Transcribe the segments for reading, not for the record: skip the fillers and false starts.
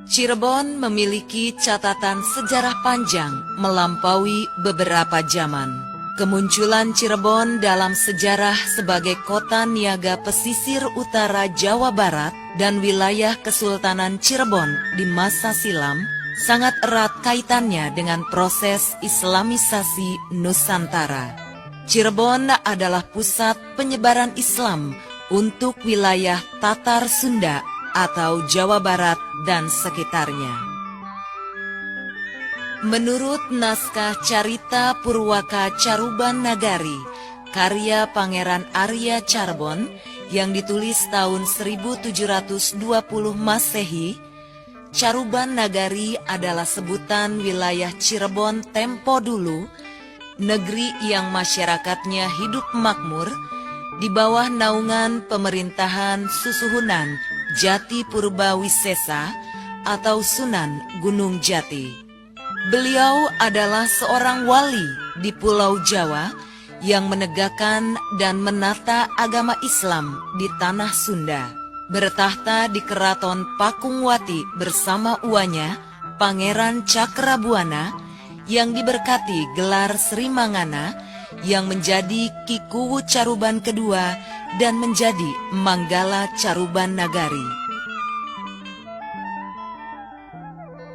Cirebon memiliki catatan sejarah panjang melampaui beberapa zaman. Kemunculan Cirebon dalam sejarah sebagai kota niaga pesisir utara Jawa Barat dan wilayah Kesultanan Cirebon di masa silam sangat erat kaitannya dengan proses Islamisasi Nusantara. Cirebon adalah pusat penyebaran Islam untuk wilayah Tatar Sunda atau Jawa Barat dan sekitarnya. Menurut naskah Carita Purwaka Caruban Nagari, karya Pangeran Arya Carbon yang ditulis tahun 1720 Masehi, Caruban Nagari adalah sebutan wilayah Cirebon tempo dulu, negeri yang masyarakatnya hidup makmur di bawah naungan pemerintahan Susuhunan Jati Purba Wisesa atau Sunan Gunung Jati. Beliau adalah seorang wali di Pulau Jawa yang menegakkan dan menata agama Islam di tanah Sunda. Bertahta di Keraton Pakungwati bersama uanya, Pangeran Cakrabuana, yang diberkati gelar Sri Mangana, yang menjadi Kikuwu Caruban kedua dan menjadi Manggala Caruban Nagari.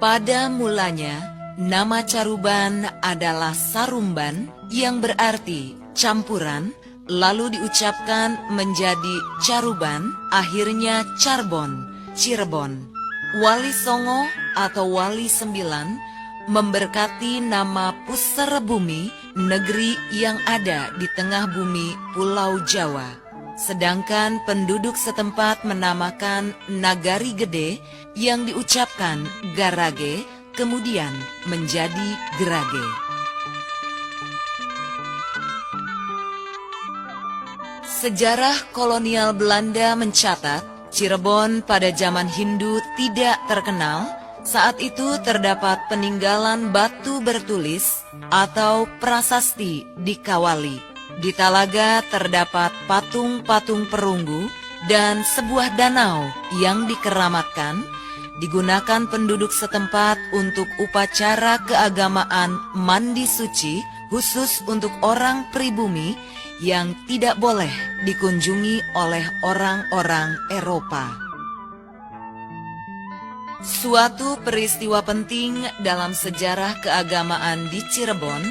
Pada mulanya, nama Caruban adalah Sarumban yang berarti campuran, lalu diucapkan menjadi Caruban, akhirnya Carbon, Cirebon. Wali Songo atau Wali Sembilan memberkati nama Puserebumi, negeri yang ada di tengah bumi Pulau Jawa. Sedangkan penduduk setempat menamakan Nagari Gede yang diucapkan Garage, kemudian menjadi Gerage. Sejarah kolonial Belanda mencatat Cirebon pada zaman Hindu tidak terkenal. Saat itu terdapat peninggalan batu bertulis atau prasasti di Kawali. Di Talaga terdapat patung-patung perunggu dan sebuah danau yang dikeramatkan, digunakan penduduk setempat untuk upacara keagamaan mandi suci khusus untuk orang pribumi yang tidak boleh dikunjungi oleh orang-orang Eropa. Suatu peristiwa penting dalam sejarah keagamaan di Cirebon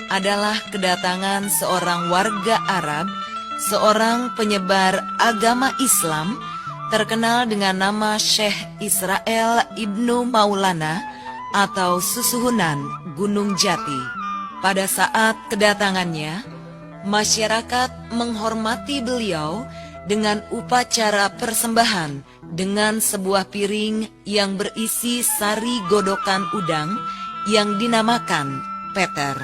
adalah kedatangan seorang warga Arab, seorang penyebar agama Islam, terkenal dengan nama Syekh Israel Ibnu Maulana atau Susuhunan Gunung Jati. Pada saat kedatangannya, masyarakat menghormati beliau dengan upacara persembahan dengan sebuah piring yang berisi sari godokan udang yang dinamakan Peter.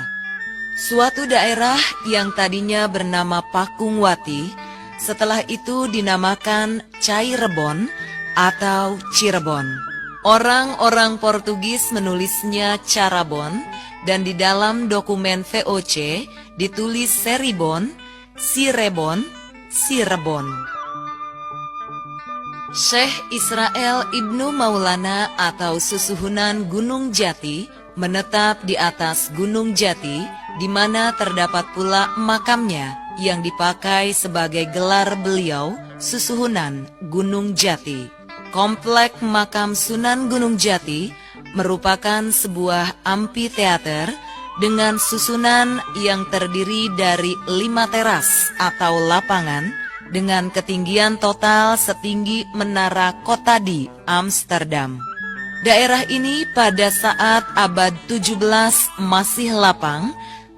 Suatu daerah yang tadinya bernama Pakungwati, setelah itu dinamakan Cairebon atau Cirebon. Orang-orang Portugis menulisnya Carabon dan di dalam dokumen VOC ditulis Seribon, Sirebon, Cirebon. Syekh Israel Ibnu Maulana atau Susuhunan Gunung Jati menetap di atas Gunung Jati, di mana terdapat pula makamnya yang dipakai sebagai gelar beliau, Susuhunan Gunung Jati. Komplek makam Sunan Gunung Jati merupakan sebuah amphitheater dengan susunan yang terdiri dari 5 teras atau lapangan dengan ketinggian total setinggi menara kota di Amsterdam. Daerah ini pada saat abad 17 masih lapang,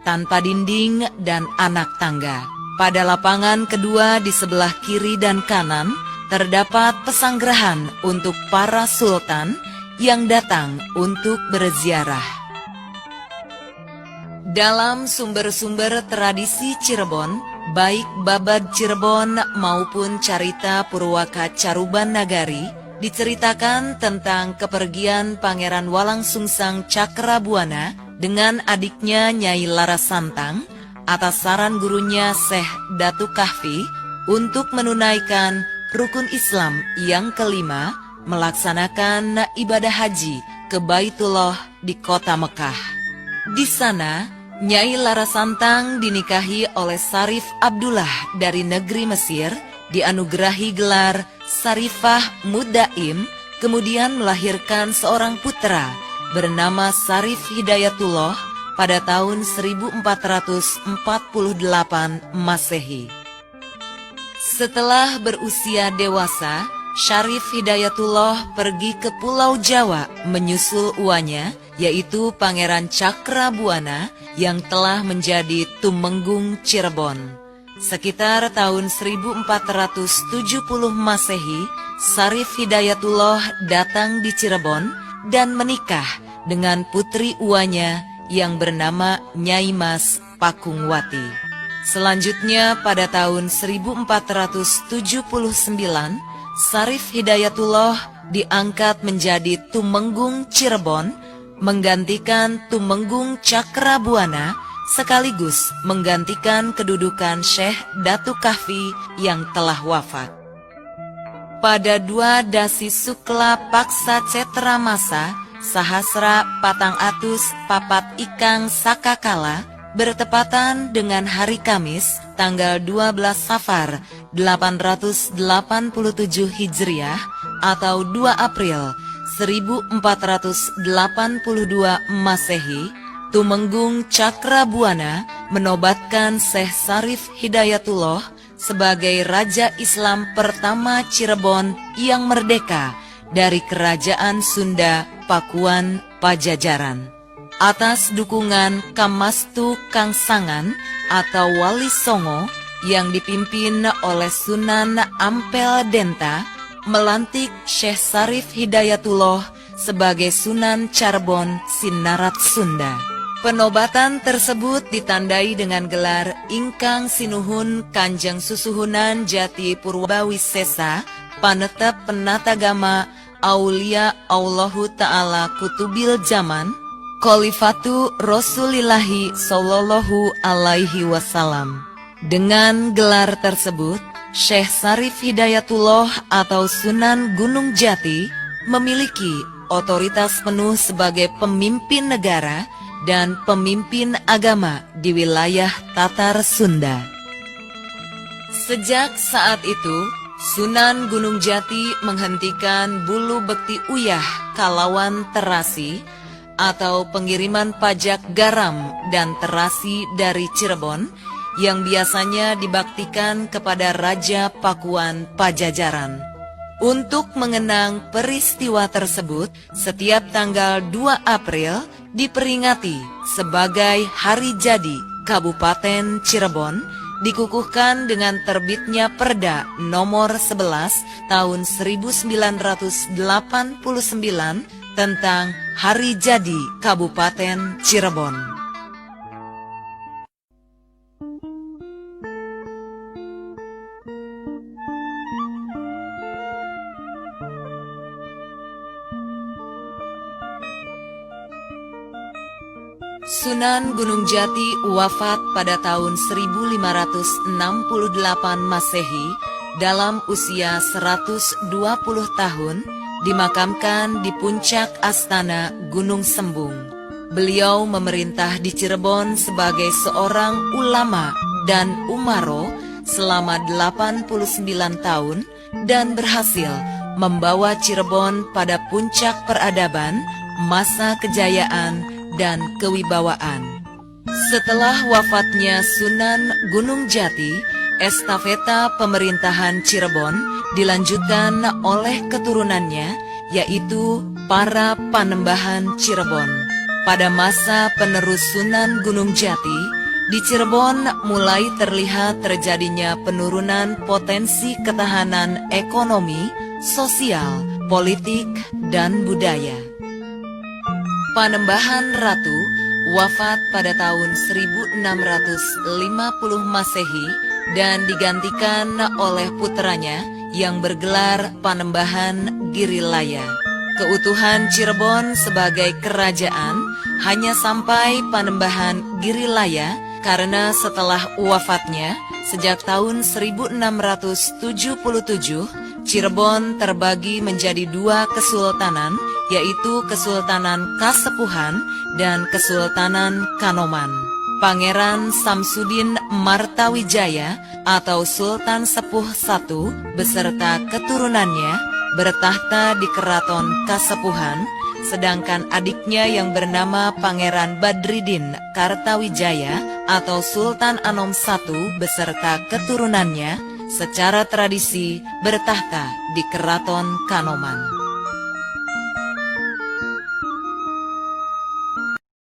tanpa dinding dan anak tangga. Pada lapangan kedua di sebelah kiri dan kanan, terdapat pesanggrahan untuk para sultan yang datang untuk berziarah. Dalam sumber-sumber tradisi Cirebon, baik Babad Cirebon maupun Carita Purwaka Caruban Nagari, diceritakan tentang kepergian Pangeran Walangsungsang Cakrabuana dengan adiknya Nyai Larasantang atas saran gurunya Syekh Datuk Kahfi untuk menunaikan rukun Islam yang kelima, melaksanakan ibadah haji ke Baitullah di kota Mekah. Di sana, Nyai Larasantang dinikahi oleh Sarif Abdullah dari negeri Mesir, dianugerahi gelar Sarifah Muddaim, kemudian melahirkan seorang putra bernama Sarif Hidayatullah pada tahun 1448 Masehi. Setelah berusia dewasa, Syarif Hidayatullah pergi ke Pulau Jawa menyusul uanya, yaitu Pangeran Cakrabuana yang telah menjadi Tumenggung Cirebon. Sekitar tahun 1470 Masehi, Syarif Hidayatullah datang di Cirebon dan menikah dengan putri uanya yang bernama Nyai Mas Pakungwati. Selanjutnya pada tahun 1479, Syarif Hidayatullah diangkat menjadi Tumenggung Cirebon, menggantikan Tumenggung Cakrabuana, sekaligus menggantikan kedudukan Syekh Datu Kahfi yang telah wafat. Pada 2 Dasi Sukla Paksa Cetra Masa, Sahasra Patang Atus Papat Ikang Sakakala, bertepatan dengan hari Kamis, tanggal 12 Safar 887 Hijriah atau 2 April 1482 Masehi, Tumenggung Cakrabuana menobatkan Syekh Syarif Hidayatullah sebagai Raja Islam pertama Cirebon yang merdeka dari Kerajaan Sunda Pakuan Pajajaran. Atas dukungan Kamastu Kangsangan atau Wali Songo yang dipimpin oleh Sunan Ampel Denta, melantik Syekh Syarif Hidayatullah sebagai Sunan Carbon Sinarat Sunda. Penobatan tersebut ditandai dengan gelar Ingkang Sinuhun Kanjeng Susuhunan Jati Purwawisesa, Panetep Penatagama Aulia Allahu Ta'ala Kutubil Zaman, Khalifatu Rasulillahi Sallallahu Alaihi Wasallam. Dengan gelar tersebut, Syekh Syarif Hidayatullah atau Sunan Gunung Jati memiliki otoritas penuh sebagai pemimpin negara dan pemimpin agama di wilayah Tatar Sunda. Sejak saat itu, Sunan Gunung Jati menghentikan bulu bekti uyah kalawan terasi atau pengiriman pajak garam dan terasi dari Cirebon yang biasanya dibaktikan kepada Raja Pakuan Pajajaran. Untuk mengenang peristiwa tersebut, setiap tanggal 2 April diperingati sebagai Hari Jadi Kabupaten Cirebon, dikukuhkan dengan terbitnya Perda nomor 11 tahun 1989 tentang Hari Jadi Kabupaten Cirebon. Sunan Gunung Jati wafat pada tahun 1568 Masehi dalam usia 120 tahun, dimakamkan di puncak Astana Gunung Sembung. Beliau memerintah di Cirebon sebagai seorang ulama dan umaro selama 89 tahun dan berhasil membawa Cirebon pada puncak peradaban, masa kejayaan, dan kewibawaan. Setelah wafatnya Sunan Gunung Jati, estafeta pemerintahan Cirebon dilanjutkan oleh keturunannya, yaitu para Panembahan Cirebon. Pada masa penerus Sunan Gunung Jati, di Cirebon mulai terlihat terjadinya penurunan potensi ketahanan ekonomi, sosial, politik, dan budaya. Panembahan Ratu wafat pada tahun 1650 Masehi dan digantikan oleh putranya yang bergelar Panembahan Girilaya. Keutuhan Cirebon sebagai kerajaan hanya sampai Panembahan Girilaya karena setelah wafatnya sejak tahun 1677 Cirebon terbagi menjadi dua kesultanan, yaitu Kesultanan Kasepuhan dan Kesultanan Kanoman. Pangeran Samsudin Martawijaya atau Sultan Sepuh I beserta keturunannya bertahta di Keraton Kasepuhan, sedangkan adiknya yang bernama Pangeran Badridin Kartawijaya atau Sultan Anom I beserta keturunannya secara tradisi bertahta di Keraton Kanoman.